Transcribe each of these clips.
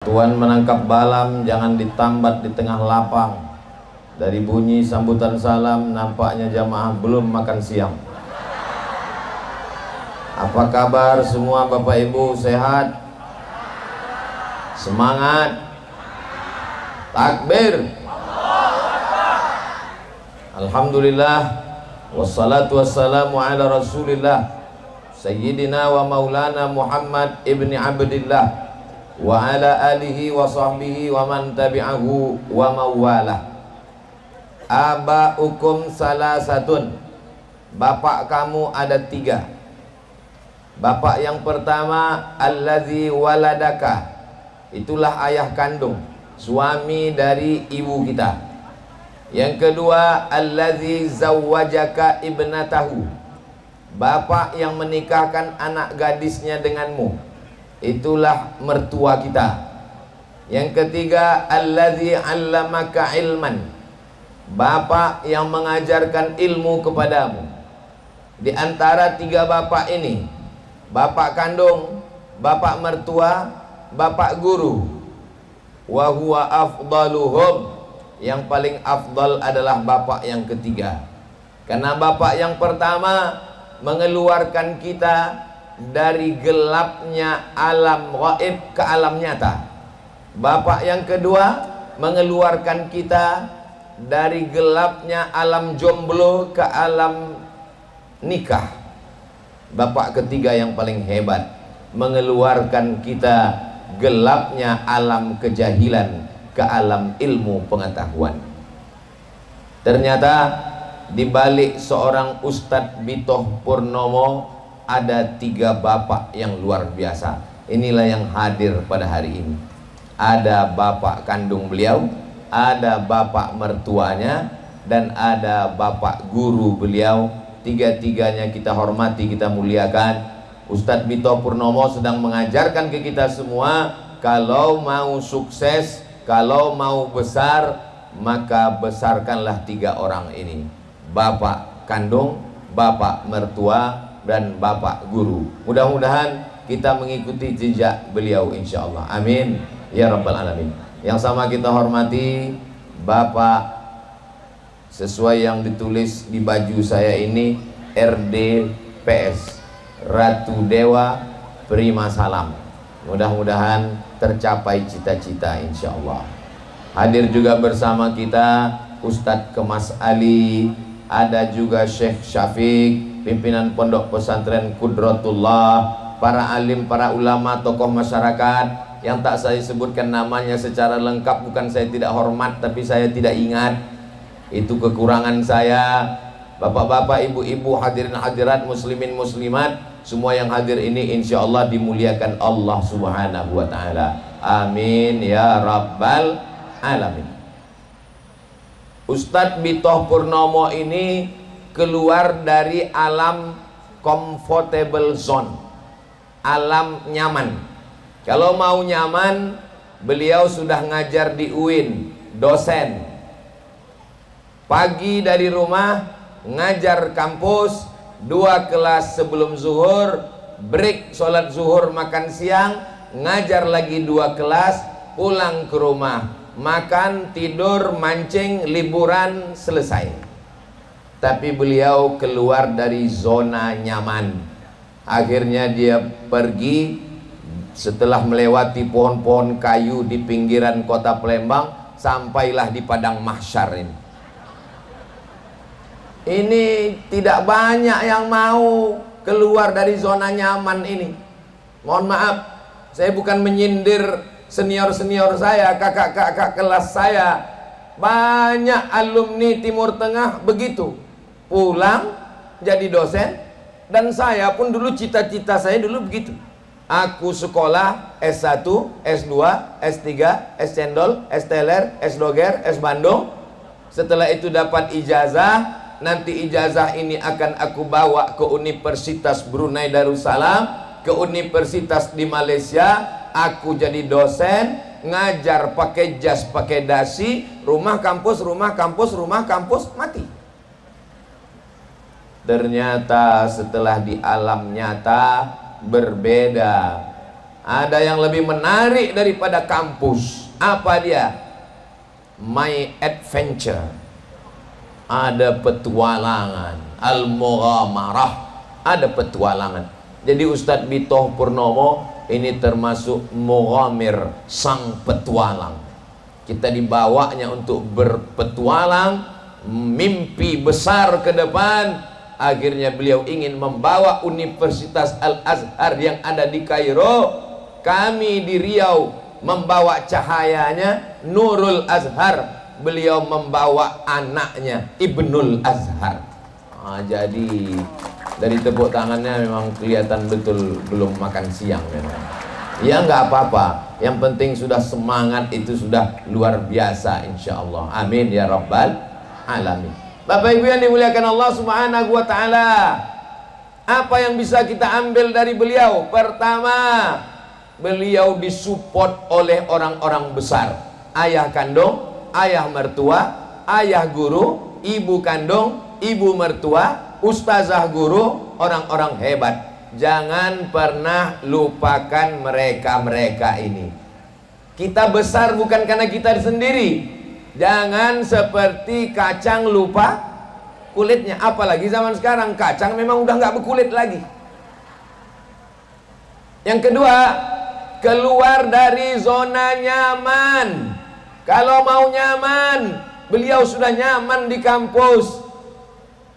Tuan menangkap balam, jangan ditambat di tengah lapang. Dari bunyi sambutan salam, nampaknya jamaah belum makan siang. Apa kabar semua Bapak Ibu, sehat? Semangat? Takbir. Alhamdulillah, wassalatu wassalamu ala Rasulillah Sayyidina wa maulana Muhammad ibni Abdillah wa ala alihi wa sahbihi wa man tabi'ahu wa mawalah. Aba'ukum salasatun, bapak kamu ada 3. Bapak yang pertama allazi waladaka, itulah ayah kandung, suami dari ibu kita. Yang kedua allazi zawwajaka ibnatahu, bapak yang menikahkan anak gadisnya denganmu, itulah mertua kita. Yang ketiga allazi 'allamaka ilman, bapak yang mengajarkan ilmu kepadamu. Di antara 3 bapak ini, bapak kandung, bapak mertua, bapak guru, wa huwa afdaluhum, yang paling afdal adalah bapak yang ketiga. Karena bapak yang pertama mengeluarkan kita dari gelapnya alam gaib ke alam nyata. Bapak yang kedua mengeluarkan kita dari gelapnya alam jomblo ke alam nikah. Bapak ketiga yang paling hebat mengeluarkan kita gelapnya alam kejahilan ke alam ilmu pengetahuan. Ternyata di balik seorang Ustadz Bitoh Purnomo ada 3 bapak yang luar biasa. Inilah yang hadir pada hari ini. Ada bapak kandung beliau, ada bapak mertuanya, dan ada bapak guru beliau. 3-tiganya kita hormati, kita muliakan. Ustadz Bitoh Purnomo sedang mengajarkan ke kita semua, kalau mau sukses, kalau mau besar, maka besarkanlah 3 orang ini: bapak kandung, bapak mertua, dan bapak guru. Mudah-mudahan kita mengikuti jejak beliau insyaallah. Amin ya rabbal alamin. Yang sama kita hormati bapak, sesuai yang ditulis di baju saya ini, RDPS, Ratu Dewa Prima Salam. Mudah-mudahan tercapai cita-cita insyaallah. Hadir juga bersama kita Ustadz Kemas Ali, ada juga Syekh Syafiq, pimpinan Pondok Pesantren Qudratullah, para alim, para ulama, tokoh masyarakat yang tak saya sebutkan namanya secara lengkap, bukan saya tidak hormat, tapi saya tidak ingat. Itu kekurangan saya. Bapak-bapak, ibu-ibu, hadirin hadirat, muslimin muslimat, semua yang hadir ini insya Allah dimuliakan Allah subhanahu wa ta'ala. Amin ya rabbal alamin. Ustadz Bitoh Purnomo ini keluar dari alam comfortable zone, alam nyaman. Kalau mau nyaman, beliau sudah ngajar di UIN, dosen. Pagi dari rumah ngajar kampus, 2 kelas sebelum zuhur, break sholat zuhur, makan siang, ngajar lagi 2 kelas, pulang ke rumah, makan, tidur, mancing, liburan, selesai. Tapi beliau keluar dari zona nyaman. Akhirnya dia pergi, setelah melewati pohon-pohon kayu di pinggiran kota Palembang, sampailah di padang mahsyar ini. Ini tidak banyak yang mau keluar dari zona nyaman ini. Mohon maaf, saya bukan menyindir senior-senior saya, kakak-kakak kelas saya. Banyak alumni Timur Tengah begitu, pulang jadi dosen. Dan saya pun dulu, cita-cita saya dulu begitu. Aku sekolah S1, S2, S3, S cendol, S teler, S doger, S bandung. Setelah itu dapat ijazah. Nanti ijazah ini akan aku bawa ke Universitas Brunei Darussalam, ke universitas di Malaysia. Aku jadi dosen, ngajar pakai jas, pakai dasi, rumah kampus, rumah kampus, rumah kampus, mati. Ternyata setelah di alam nyata berbeda. Ada yang lebih menarik daripada kampus. Apa dia? My adventure. Ada petualangan. Al-mughamarah. Ada petualangan. Jadi Ustadz Bitoh Purnomo ini termasuk mughamir, sang petualang. Kita dibawanya untuk berpetualang, mimpi besar ke depan. Akhirnya beliau ingin membawa Universitas Al-Azhar yang ada di Kairo. Kami di Riau membawa cahayanya, Nurul Azhar. Beliau membawa anaknya, Ibnul Azhar. Jadi dari tepuk tangannya memang kelihatan betul belum makan siang memang. Ya nggak apa-apa, yang penting sudah semangat, itu sudah luar biasa insyaallah. Amin ya rabbal alamin. Bapak Ibu yang dimuliakan Allah Subhanahu wa taala, apa yang bisa kita ambil dari beliau? Pertama, beliau disupport oleh orang-orang besar. Ayah kandung, ayah mertua, ayah guru, ibu kandung, ibu mertua, ustazah guru, orang-orang hebat. Jangan pernah lupakan mereka-mereka ini. Kita besar bukan karena kita sendiri. Jangan seperti kacang lupa kulitnya. Apalagi zaman sekarang kacang memang udah nggak berkulit lagi. Yang kedua, keluar dari zona nyaman. Kalau mau nyaman, beliau sudah nyaman di kampus.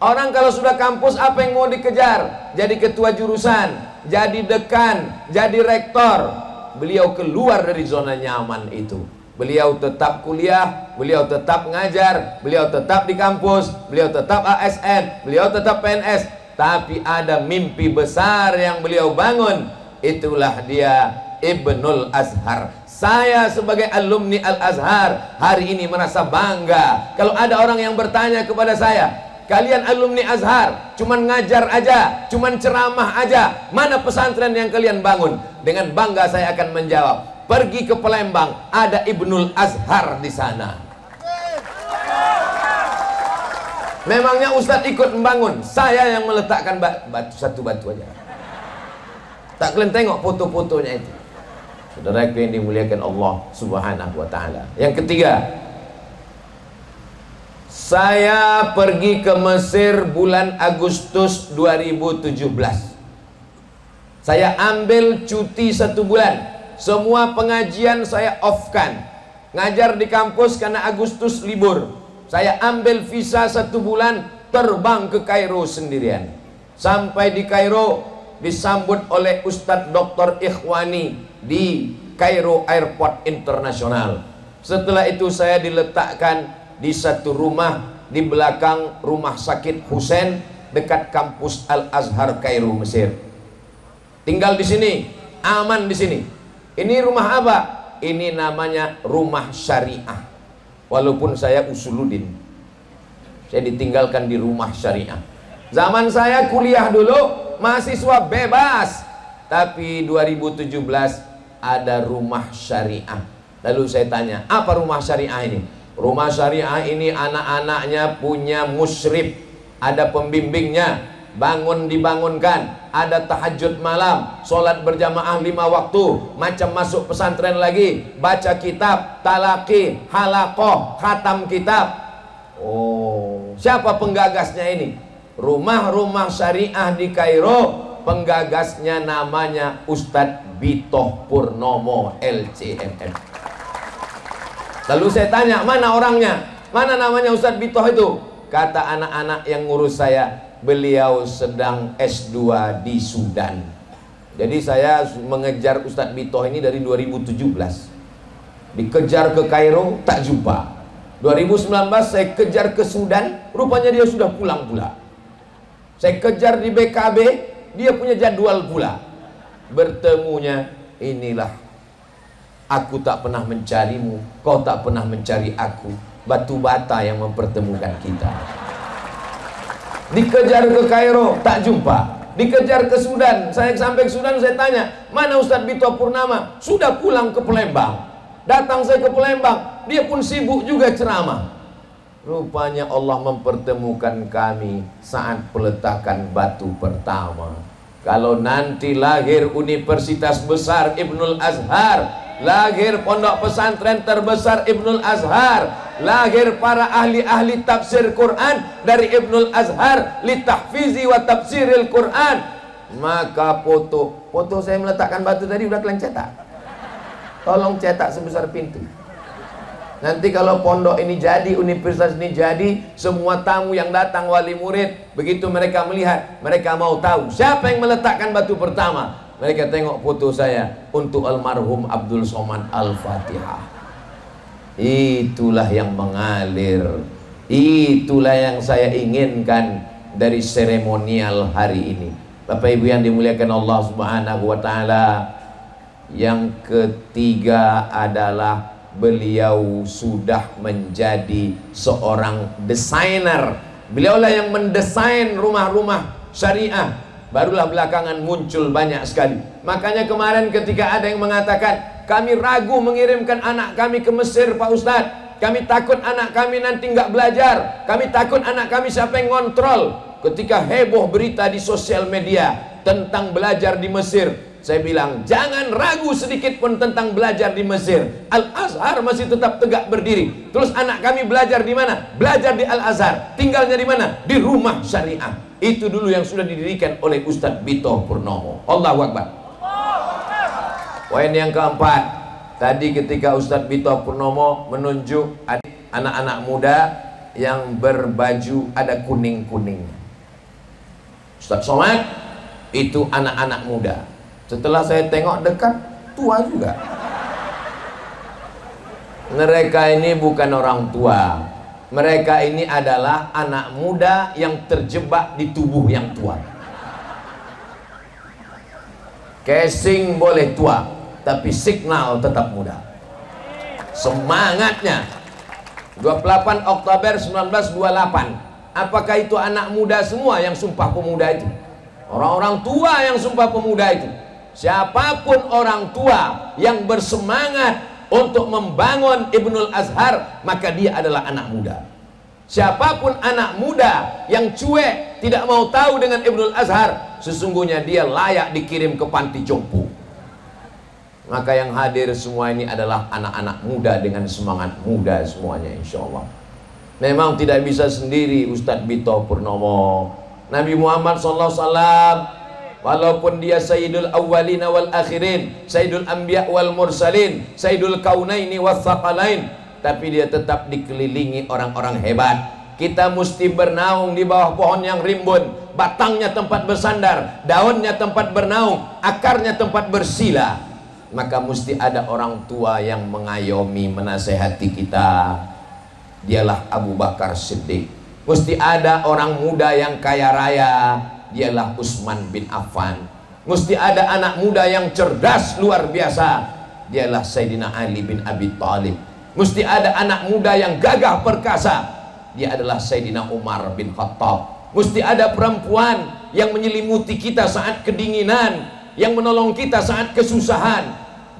Orang kalau sudah kampus, apa yang mau dikejar? Jadi ketua jurusan, jadi dekan, jadi rektor. Beliau keluar dari zona nyaman itu. Beliau tetap kuliah, beliau tetap ngajar, beliau tetap di kampus, beliau tetap ASN, beliau tetap PNS. Tapi ada mimpi besar yang beliau bangun. Itulah dia Ibnul Azhar. Saya sebagai alumni Al-Azhar hari ini merasa bangga. Kalau ada orang yang bertanya kepada saya, kalian alumni Azhar cuman ngajar aja, cuman ceramah aja, mana pesantren yang kalian bangun? Dengan bangga saya akan menjawab, pergi ke Palembang, ada Ibnul Azhar di sana. Memangnya Ustadz ikut membangun? Saya yang meletakkan satu batu aja. Tak kalian tengok foto-fotonya itu. Saudara yang dimuliakan Allah Subhanahu wa taala. Yang ketiga, saya pergi ke Mesir bulan Agustus 2017. Saya ambil cuti 1 bulan. Semua pengajian saya off-kan. Ngajar di kampus karena Agustus libur. Saya ambil visa 1 bulan, terbang ke Kairo sendirian. Sampai di Kairo disambut oleh Ustadz Dr. Ikhwani di Kairo Airport Internasional. Setelah itu saya diletakkan di satu rumah di belakang rumah sakit Husain dekat kampus Al-Azhar Kairo Mesir. Tinggal di sini, aman di sini. Ini rumah apa? Ini namanya rumah syariah. Walaupun saya usuluddin, saya ditinggalkan di rumah syariah. Zaman saya kuliah dulu mahasiswa bebas, tapi 2017 ada rumah syariah. Lalu saya tanya, apa rumah syariah ini? Rumah syariah ini anak-anaknya punya musyrif, ada pembimbingnya, bangun dibangunkan, ada tahajud malam, sholat berjamaah 5 waktu, macam masuk pesantren lagi, baca kitab, talaki, halaqah, khatam kitab. Oh, siapa penggagasnya ini? Rumah-rumah syariah di Kairo, penggagasnya namanya Ustadz Bitoh Purnomo LCMM. Lalu saya tanya, mana orangnya? Mana namanya Ustadz Bitoh itu? Kata anak-anak yang ngurus saya, beliau sedang S2 di Sudan. Jadi saya mengejar Ustadz Bitoh ini dari 2017. Dikejar ke Kairo, tak jumpa. 2019 saya kejar ke Sudan, rupanya dia sudah pulang pula. Saya kejar di BKB, dia punya jadwal pula. Bertemunya, inilah, aku tak pernah mencarimu, kau tak pernah mencari aku. Batu bata yang mempertemukan kita. Dikejar ke Kairo, tak jumpa. Dikejar ke Sudan, saya sampai ke Sudan, saya tanya, mana Ustadz Bitoh Purnama? Sudah pulang ke Palembang. Datang saya ke Palembang, dia pun sibuk juga ceramah. Rupanya Allah mempertemukan kami saat peletakan batu pertama. Kalau nanti lahir universitas besar Ibnul Azhar, lahir pondok pesantren terbesar Ibnul Azhar, lahir para ahli-ahli tafsir Quran dari Ibnul Azhar li tahfizi wa tafsiril Quran, maka foto saya meletakkan batu tadi udah kalian cetak. Tolong cetak sebesar pintu. Nanti kalau pondok ini jadi, universitas ini jadi, semua tamu yang datang wali murid, begitu mereka melihat, mereka mau tahu siapa yang meletakkan batu pertama. Mereka tengok foto saya untuk almarhum Abdul Somad Al-Fatihah. Itulah yang mengalir, itulah yang saya inginkan dari seremonial hari ini. Bapak Ibu yang dimuliakan Allah Subhanahu wa taala, yang ketiga adalah beliau sudah menjadi seorang desainer. Beliaulah yang mendesain rumah-rumah syariah. Barulah belakangan muncul banyak sekali. Makanya kemarin ketika ada yang mengatakan, kami ragu mengirimkan anak kami ke Mesir Pak Ustadz, kami takut anak kami nanti nggak belajar, kami takut anak kami siapa yang ngontrol. Ketika heboh berita di sosial media tentang belajar di Mesir, saya bilang, jangan ragu sedikit pun tentang belajar di Mesir. Al-Azhar masih tetap tegak berdiri. Terus anak kami belajar di mana? Belajar di Al-Azhar. Tinggalnya di mana? Di rumah syariah. Itu dulu yang sudah didirikan oleh Ustadz Bito Purnomo. Allahu Akbar. Poin yang keempat, tadi ketika Ustadz Bito Purnomo menunjuk anak-anak muda yang berbaju ada kuning-kuningnya. Ustadz Somad itu anak-anak muda. Setelah saya tengok dekat, tua juga. Mereka ini bukan orang tua. Mereka ini adalah anak muda yang terjebak di tubuh yang tua. Casing boleh tua, tapi signal tetap muda. Semangatnya 28 Oktober 1928. Apakah itu anak muda semua yang Sumpah Pemuda itu? Orang-orang tua yang Sumpah Pemuda itu. Siapapun orang tua yang bersemangat untuk membangun Ibnul Azhar, maka dia adalah anak muda. Siapapun anak muda yang cuek, tidak mau tahu dengan Ibnul Azhar, sesungguhnya dia layak dikirim ke panti jompo. Maka yang hadir semua ini adalah anak-anak muda dengan semangat muda semuanya, insya Allah. Memang tidak bisa sendiri Ustadz Bito Purnomo. Nabi Muhammad SAW, walaupun dia Sayyidul Awwalina wal Akhirin, Sayyidul Anbiya wal Mursalin, Sayyidul Kaunaini was Thaqalain, tapi dia tetap dikelilingi orang-orang hebat. Kita mesti bernaung di bawah pohon yang rimbun, batangnya tempat bersandar, daunnya tempat bernaung, akarnya tempat bersila. Maka mesti ada orang tua yang mengayomi, menasehati kita. Dialah Abu Bakar Siddiq. Mesti ada orang muda yang kaya raya, dialah Utsman bin Affan. Mesti ada anak muda yang cerdas luar biasa, dialah Sayyidina Ali bin Abi Thalib. Mesti ada anak muda yang gagah perkasa, dia adalah Sayyidina Umar bin Khattab. Mesti ada perempuan yang menyelimuti kita saat kedinginan, yang menolong kita saat kesusahan,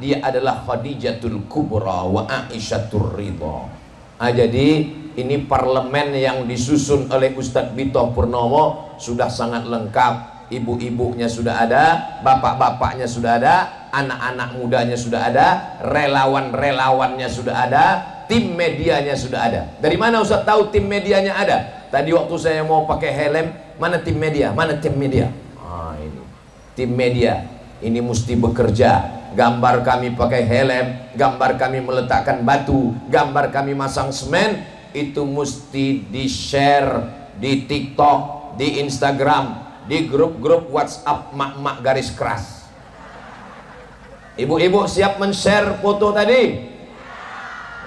dia adalah Khadijatul Kubra wa Aisyatur Ridha. Jadi ini parlemen yang disusun oleh Ustadz Bito Purnomo sudah sangat lengkap. Ibu-ibunya sudah ada, bapak-bapaknya sudah ada, anak-anak mudanya sudah ada, relawan-relawannya sudah ada, tim medianya sudah ada. Dari mana Ustadz tahu tim medianya ada? Tadi waktu saya mau pakai helm, mana tim media? Mana tim media? Ini tim media. Ini mesti bekerja. Gambar kami pakai helm, gambar kami meletakkan batu, gambar kami masang semen, itu mesti di-share di TikTok, di Instagram, di grup-grup WhatsApp mak-mak garis keras. Ibu-ibu siap men-share foto tadi?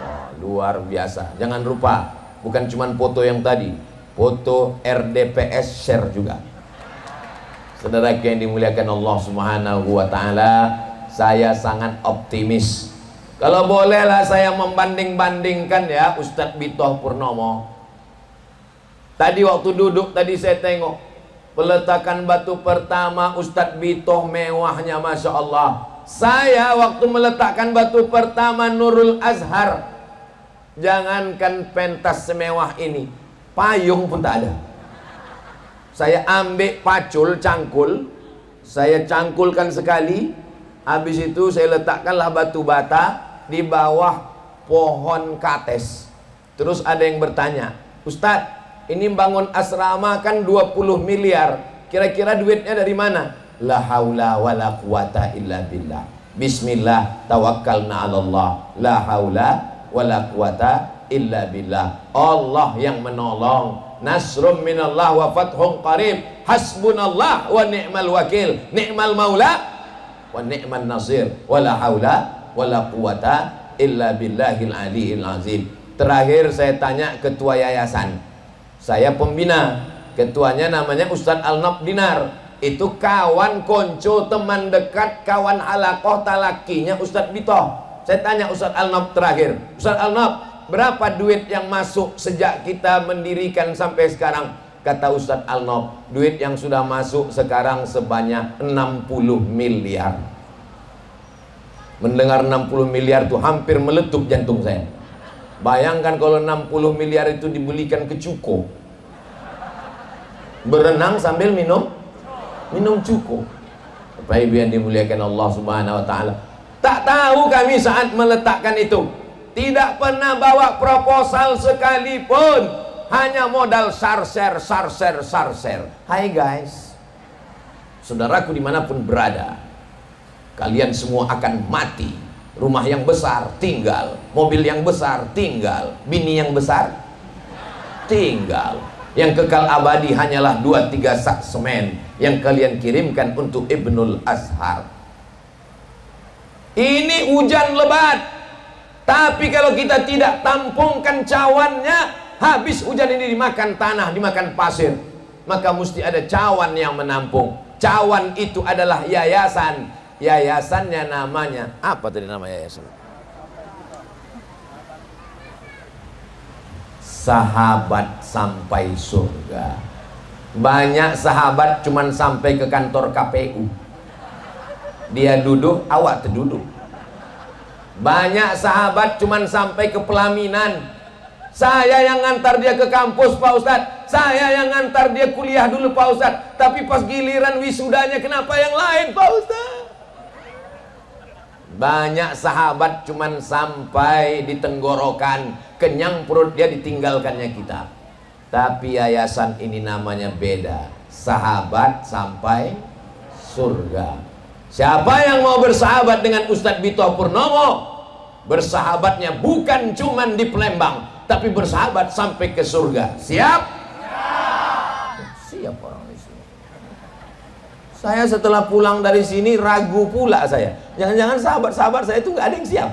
Wah, luar biasa. Jangan lupa, bukan cuma foto yang tadi, foto RDPS share juga. Saudara yang dimuliakan Allah Subhanahu wa taala, saya sangat optimis. Kalau bolehlah saya membanding-bandingkan ya Ustadz Bito Purnomo. Tadi waktu duduk tadi saya tengok peletakan batu pertama Ustadz Bito mewahnya Masya Allah. Saya waktu meletakkan batu pertama Nurul Azhar, jangankan pentas semewah ini, payung pun tak ada. Saya ambil pacul cangkul, Saya cangkulkan sekali. Habis itu saya letakkanlah batu bata di bawah pohon kates. Terus ada yang bertanya, Ustadz, ini bangun asrama kan 20 miliar. Kira-kira duitnya dari mana? La haula wa la quwata illa billah. Bismillah tawakkalna 'ala Allah. La haula wa la quwata illa billah. Allah yang menolong. Nasrum minallah wa fathun qarib. Hasbunallah wa ni'mal wakil. Ni'mal maula wa ni'man nasir. Wa la haula wa la quwata illa billahil aliyil azim. Terakhir saya tanya ketua yayasan. Saya pembina. Ketuanya namanya Ustadz Alnab Dinar. Itu kawan konco, teman dekat, kawan halakoh talakinya Ustadz Bito. Saya tanya Ustadz Alnab terakhir, Ustadz Alnab, berapa duit yang masuk sejak kita mendirikan sampai sekarang? Kata Ustadz Alnab, duit yang sudah masuk sekarang sebanyak 60 miliar. Mendengar 60 miliar itu hampir meletup jantung saya. Bayangkan kalau 60 miliar itu dibelikan ke cuko, berenang sambil minum cukup. Bapak Ibu yang dimuliakan Allah Subhanahu wa taala. Tak tahu kami saat meletakkan itu, tidak pernah bawa proposal sekalipun, hanya modal sarser. Hai guys, saudaraku dimanapun berada, kalian semua akan mati. Rumah yang besar tinggal, mobil yang besar tinggal, bini yang besar tinggal. Yang kekal abadi hanyalah 2-3 sak semen yang kalian kirimkan untuk Ibnul Azhar. Ini hujan lebat, tapi kalau kita tidak tampungkan cawannya, habis hujan ini dimakan tanah, dimakan pasir. Maka mesti ada cawan yang menampung. Cawan itu adalah yayasan. Yayasannya namanya apa tadi nama yayasan? Sahabat sampai surga. Banyak sahabat cuman sampai ke kantor KPU. Dia duduk, awak terduduk. Banyak sahabat cuman sampai ke pelaminan. Saya yang ngantar dia ke kampus Pak Ustadz, saya yang ngantar dia kuliah dulu Pak Ustadz. Tapi pas giliran wisudanya kenapa yang lain Pak Ustadz? Banyak sahabat cuman sampai di tenggorokan, kenyang perut dia, ditinggalkannya kita. Tapi yayasan ini namanya beda. Sahabat sampai surga. Siapa yang mau bersahabat dengan Ustadz Bito Purnomo, bersahabatnya bukan cuman di Palembang, tapi bersahabat sampai ke surga. Siap? Siap orang di sini. Saya setelah pulang dari sini ragu pula saya. Jangan-jangan sahabat-sahabat saya itu nggak ada yang siap.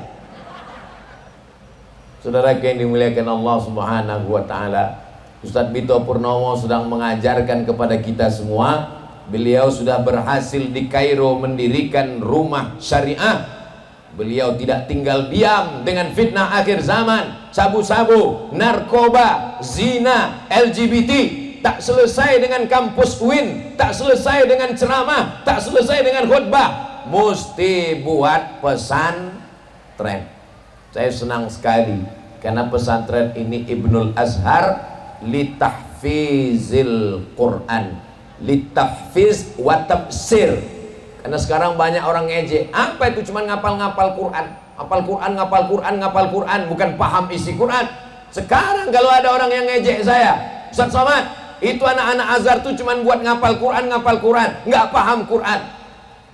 Saudara yang dimuliakan Allah Subhanahu wa taala, Ustadz Bito Purnomo sedang mengajarkan kepada kita semua. Beliau sudah berhasil di Kairo mendirikan rumah syariah. Beliau tidak tinggal diam dengan fitnah akhir zaman, sabu-sabu, narkoba, zina, LGBT. Tak selesai dengan kampus UIN, tak selesai dengan ceramah, tak selesai dengan khutbah. Mesti buat pesantren. Saya senang sekali karena pesantren ini Ibnul Azhar litahfizil Quran, litahfiz wa tafsir. Karena sekarang banyak orang ngejek, apa itu cuma ngapal-ngapal Quran, ngapal Quran, bukan paham isi Quran. Sekarang kalau ada orang yang ngejek saya, Ustaz Somad, itu anak-anak Azhar tuh cuma buat ngapal Quran, nggak paham Quran.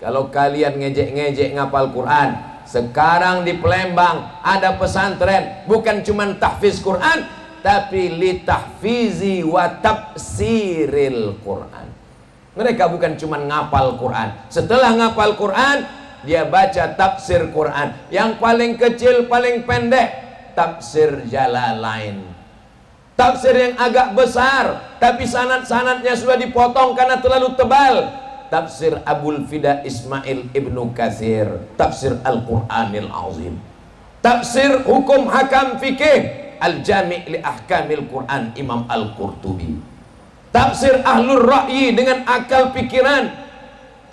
Kalau kalian ngejek-ngejek ngapal Quran, sekarang di Palembang ada pesantren, bukan cuma tahfiz Quran, tapi litahfizi wa tafsiril Quran. Mereka bukan cuma ngapal Quran, setelah ngapal Quran dia baca tafsir Quran. Yang paling kecil, paling pendek, tafsir Jalalain. Tafsir yang agak besar tapi sanad-sanadnya sudah dipotong karena terlalu tebal, tafsir Abul Fida Ismail Ibnu Katsir, tafsir Al-Qur'anil Azim. Tafsir hukum hakam fikih Al-Jami' li Ahkamil Quran Imam Al-Qurtubi. Tafsir Ahlul Ra'yi dengan akal pikiran,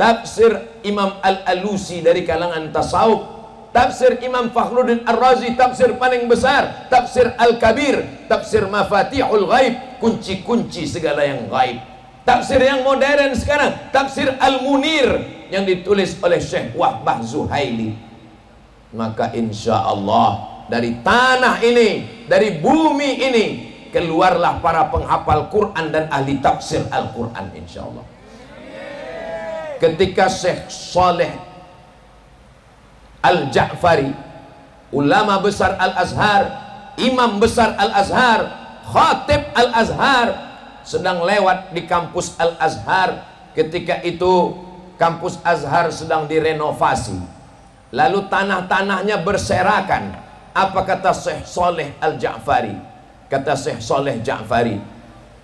tafsir Imam Al-Alusi dari kalangan tasawuf. Tafsir Imam Fakhruddin Ar-Razi, tafsir paling besar. Tafsir Al-Kabir, tafsir Mafatihul Ghaib, kunci-kunci segala yang gaib. Tafsir yang modern sekarang, tafsir Al-Munir yang ditulis oleh Syekh Wahbah Zuhaili. Maka insya Allah dari tanah ini, dari bumi ini, keluarlah para penghafal Quran dan ahli tafsir Al-Quran insya Allah. Ketika Syekh Saleh Al-Ja'fari, ulama besar Al-Azhar, imam besar Al-Azhar, khatib Al-Azhar, sedang lewat di kampus Al-Azhar. Ketika itu kampus Azhar sedang direnovasi, lalu tanah-tanahnya berserakan. Apa kata Syekh Saleh Al-Ja'fari? Kata Syekh Saleh Ja'fari,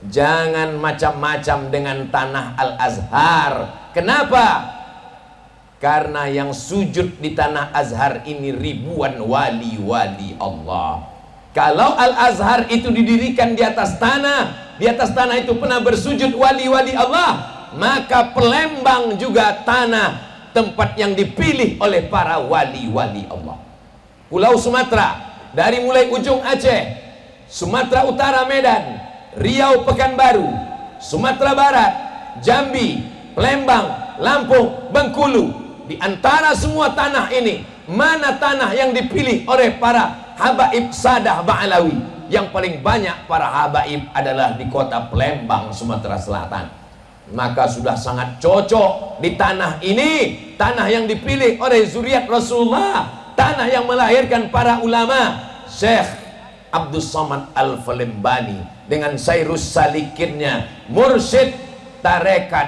jangan macam-macam dengan tanah Al-Azhar. Kenapa? Karena yang sujud di tanah Azhar ini ribuan wali-wali Allah. Kalau Al-Azhar itu didirikan di atas tanah, di atas tanah itu pernah bersujud wali-wali Allah, maka Palembang juga tanah tempat yang dipilih oleh para wali-wali Allah. Pulau Sumatera, dari mulai ujung Aceh, Sumatera Utara Medan, Riau Pekanbaru, Sumatera Barat, Jambi, Palembang, Lampung, Bengkulu, di antara semua tanah ini, mana tanah yang dipilih oleh para habaib Sadah Ba'alawi? Yang paling banyak para habaib adalah di kota Palembang, Sumatera Selatan. Maka sudah sangat cocok di tanah ini, tanah yang dipilih oleh zuriat Rasulullah, tanah yang melahirkan para ulama. Syekh Abdul Somad Al-Falembani dengan Sairus Salikinnya, mursyid tarekat,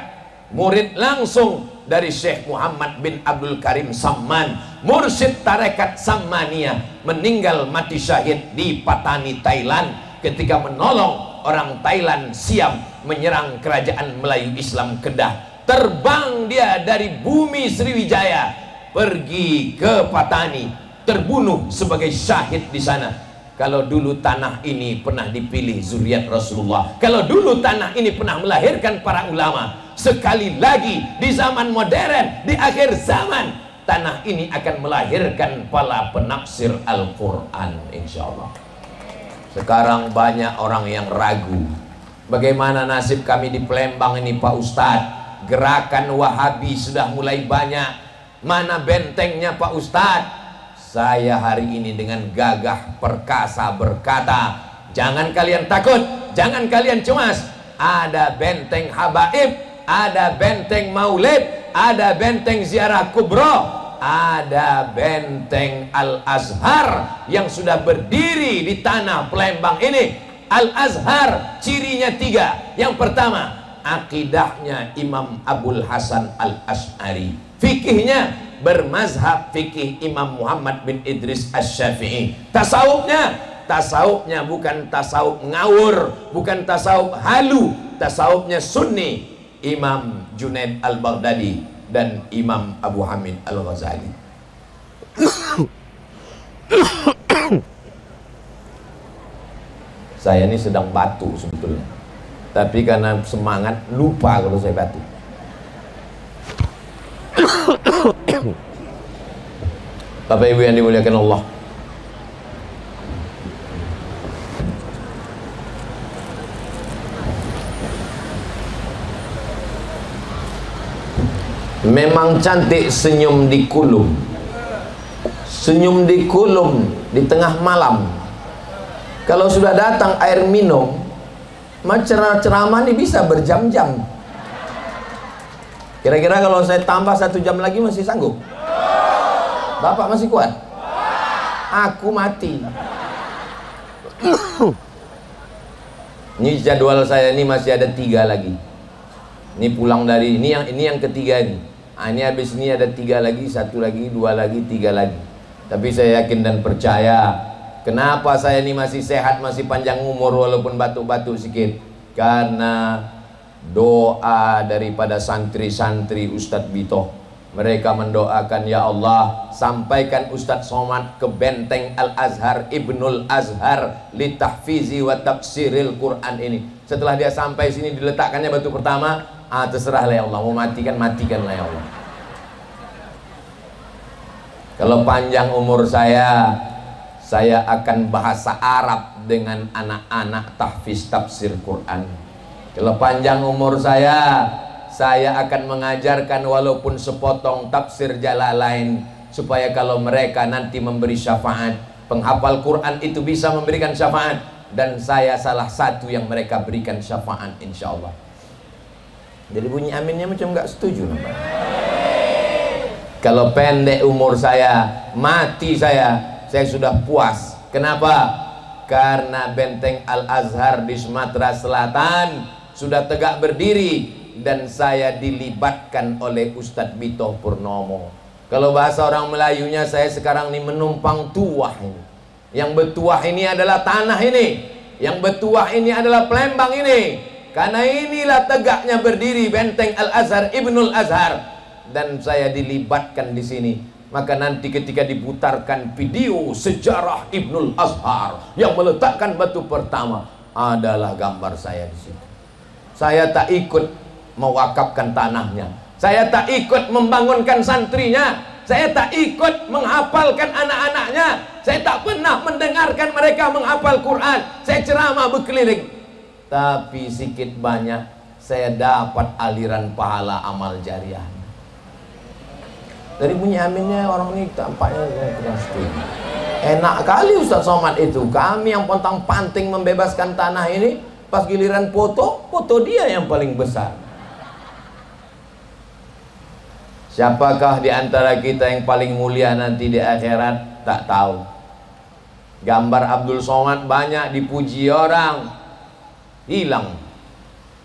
murid langsung dari Syekh Muhammad bin Abdul Karim Samman, mursyid tarekat Sammaniyah, meninggal mati syahid di Patani, Thailand, ketika menolong orang Thailand Siam menyerang kerajaan Melayu Islam Kedah. Terbang dia dari bumi Sriwijaya pergi ke Patani, terbunuh sebagai syahid di sana. Kalau dulu tanah ini pernah dipilih zuriat Rasulullah, kalau dulu tanah ini pernah melahirkan para ulama, sekali lagi di zaman modern, di akhir zaman, tanah ini akan melahirkan para penafsir Al-Quran insya Allah. Sekarang banyak orang yang ragu, bagaimana nasib kami di Palembang ini Pak Ustadz? Gerakan Wahabi sudah mulai banyak, mana bentengnya Pak Ustadz? Saya hari ini dengan gagah perkasa berkata, jangan kalian takut, jangan kalian cemas. Ada benteng habaib, ada benteng maulid, ada benteng ziarah kubro, ada benteng Al-Azhar yang sudah berdiri di tanah Palembang ini. Al-Azhar cirinya 3. Yang pertama, akidahnya Imam Abul Hasan Al-Ash'ari, fikihnya bermazhab fikih Imam Muhammad bin Idris Asy-Syafi'i, tasawufnya bukan tasawuf ngawur, bukan tasawuf halu, tasawufnya sunni, Imam Junaid Al-Baghdadi dan Imam Abu Hamid Al-Ghazali. Saya ini sedang batuk sebetulnya, tapi karena semangat lupa kalau saya batuk. Bapak Ibu yang dimuliakan Allah, memang cantik senyum di kulum, senyum di kulum di tengah malam. Kalau sudah datang air minum, ceramah ini bisa berjam-jam. Kira-kira kalau saya tambah 1 jam lagi masih sanggup? Bapak masih kuat? Aku mati. Ini jadwal saya ini masih ada 3 lagi. Ini pulang dari ini yang ketiga ini. Ini habis ini ada 3 lagi, 1 lagi, 2 lagi, 3 lagi. Tapi saya yakin dan percaya, kenapa saya ini masih sehat, masih panjang umur walaupun batuk-batuk sedikit? Karena doa daripada santri-santri Ustadz Bito. Mereka mendoakan, ya Allah, sampaikan Ustadz Somad ke benteng Al-Azhar, Ibnul Azhar, li tahfizi wa tafsiril Quran ini. Setelah dia sampai sini, diletakkannya batu pertama, terserahlah ya Allah, mau matikan, matikanlah ya Allah. Kalau panjang umur saya akan bahasa Arab dengan anak-anak tahfiz tafsir Quran. Kalau panjang umur saya akan mengajarkan walaupun sepotong tafsir Jalalain, supaya kalau mereka nanti memberi syafaat, penghafal Quran itu bisa memberikan syafaat, dan saya salah satu yang mereka berikan syafaat insyaallah. Jadi bunyi aminnya macam nggak setuju namanya. Kalau pendek umur saya, mati saya sudah puas. Kenapa? Karena benteng Al-Azhar di Sumatera Selatan sudah tegak berdiri, dan saya dilibatkan oleh Ustadz Bito Purnomo. Kalau bahasa orang Melayunya, saya sekarang ini menumpang tuah ini. Yang bertuah ini adalah tanah ini, yang bertuah ini adalah Palembang ini. Karena inilah tegaknya berdiri benteng Al-Azhar, Ibnul Azhar, dan saya dilibatkan di sini. Maka nanti ketika diputarkan video sejarah Ibnul Azhar yang meletakkan batu pertama, adalah gambar saya di situ. Saya tak ikut mewakafkan tanahnya, saya tak ikut membangunkan santrinya, saya tak ikut menghafalkan anak-anaknya, saya tak pernah mendengarkan mereka menghafal Quran, saya ceramah berkeliling. Tapi sedikit banyak saya dapat aliran pahala amal jariah. Dari bunyi aminnya orang ini tampaknya keras tinggi. Enak kali Ustaz Somad itu. Kami yang pontang-panting membebaskan tanah ini, pas giliran foto dia yang paling besar. Siapakah di antara kita yang paling mulia nanti di akhirat? Tak tahu. Gambar Abdul Somad banyak dipuji orang, hilang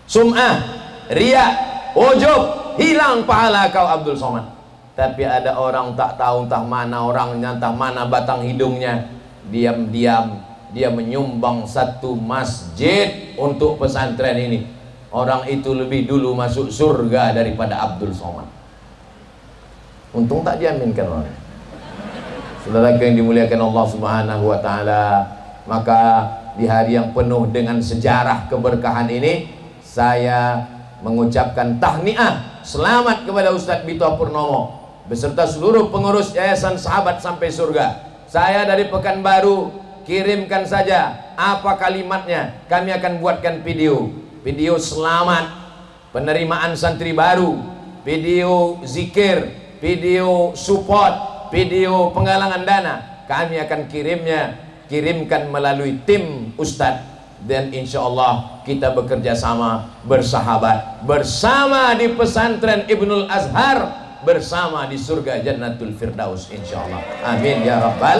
sum'ah, riya, ujub, hilang pahala kau Abdul Somad. Tapi ada orang tak tahu entah mana orangnya, entah mana batang hidungnya, diam-diam dia menyumbang satu masjid untuk pesantren ini. Orang itu lebih dulu masuk surga daripada Abdul Somad. Untung tak diaminkan orang. Saudara yang dimuliakan Allah Subhanahu wa taala, maka di hari yang penuh dengan sejarah keberkahan ini, saya mengucapkan tahniah selamat kepada Ustadz Bito Purnomo beserta seluruh pengurus Yayasan Sahabat Sampai Surga. Saya dari Pekanbaru, kirimkan saja apa kalimatnya, kami akan buatkan video selamat penerimaan santri baru, video zikir, video support, video penggalangan dana. Kami akan kirimkan melalui tim Ustadz, dan insya Allah kita bekerja sama, bersahabat bersama di pesantren Ibnul Azhar, bersama di surga Jannatul Firdaus insya Allah. Amin ya Rabbal.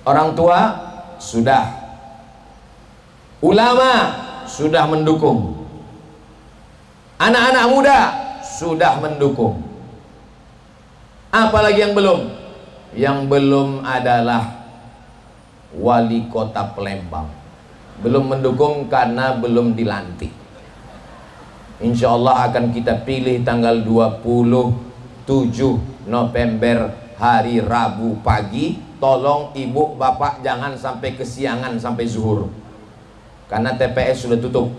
Orang tua sudah, ulama sudah mendukung, anak-anak muda sudah mendukung. Apalagi yang belum? Yang belum adalah wali kota Palembang. Belum mendukung karena belum dilantik. Insya Allah akan kita pilih tanggal 27 November hari Rabu pagi. Tolong ibu bapak jangan sampai kesiangan sampai zuhur, karena TPS sudah tutup.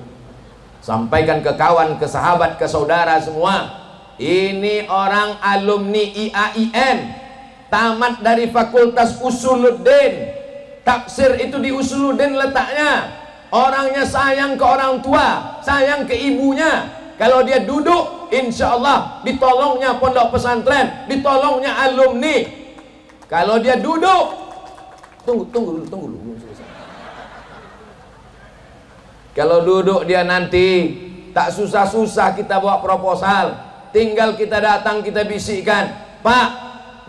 Sampaikan ke kawan, ke sahabat, ke saudara semua, ini orang alumni IAIN, tamat dari Fakultas Usuluddin. Tafsir itu di Usuluddin letaknya. Orangnya sayang ke orang tua, sayang ke ibunya. Kalau dia duduk, insya Allah ditolongnya pondok pesantren, ditolongnya alumni. Kalau dia duduk, tunggu dulu. Kalau duduk dia nanti tak susah-susah kita bawa proposal, tinggal kita datang, kita bisikkan, Pak,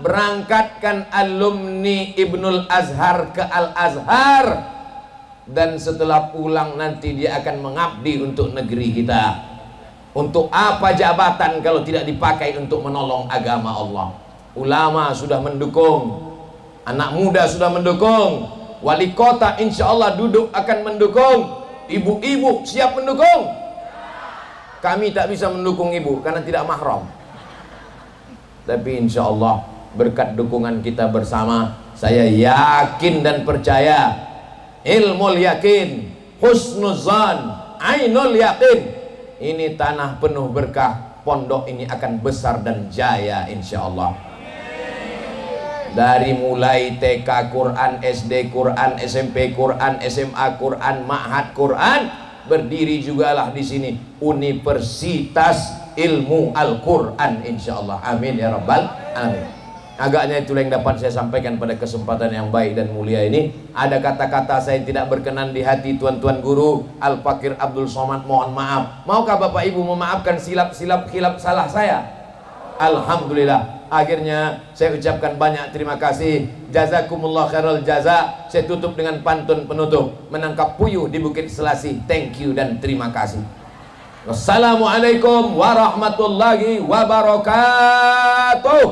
berangkatkan alumni Ibnul Azhar ke Al-Azhar, dan setelah pulang nanti dia akan mengabdi untuk negeri kita. Untuk apa jabatan kalau tidak dipakai untuk menolong agama Allah? Ulama sudah mendukung, anak muda sudah mendukung, wali kota insya Allah duduk akan mendukung, ibu-ibu siap mendukung. Kami tak bisa mendukung ibu karena tidak mahram, tapi insya Allah berkat dukungan kita bersama, saya yakin dan percaya, ilmul yakin, husnuzan, ainul yakin, ini tanah penuh berkah, pondok ini akan besar dan jaya insya Allah. Dari mulai TK Quran, SD Quran, SMP Quran, SMA Quran, Ma'had Quran, berdiri jugalah di sini Universitas Ilmu Al-Quran, insyaallah. Amin ya rabbal alamin. Agaknya itulah yang dapat saya sampaikan pada kesempatan yang baik dan mulia ini. Ada kata-kata saya tidak berkenan di hati tuan-tuan guru Al-Fakir Abdul Somad, mohon maaf. Maukah Bapak Ibu memaafkan silap-silap khilaf salah saya? Alhamdulillah. Akhirnya saya ucapkan banyak terima kasih. Jazakumullah khairul jaza. Saya tutup dengan pantun penutup. Menangkap puyuh di Bukit Selasih. Thank you dan terima kasih. Wassalamualaikum warahmatullahi wabarakatuh.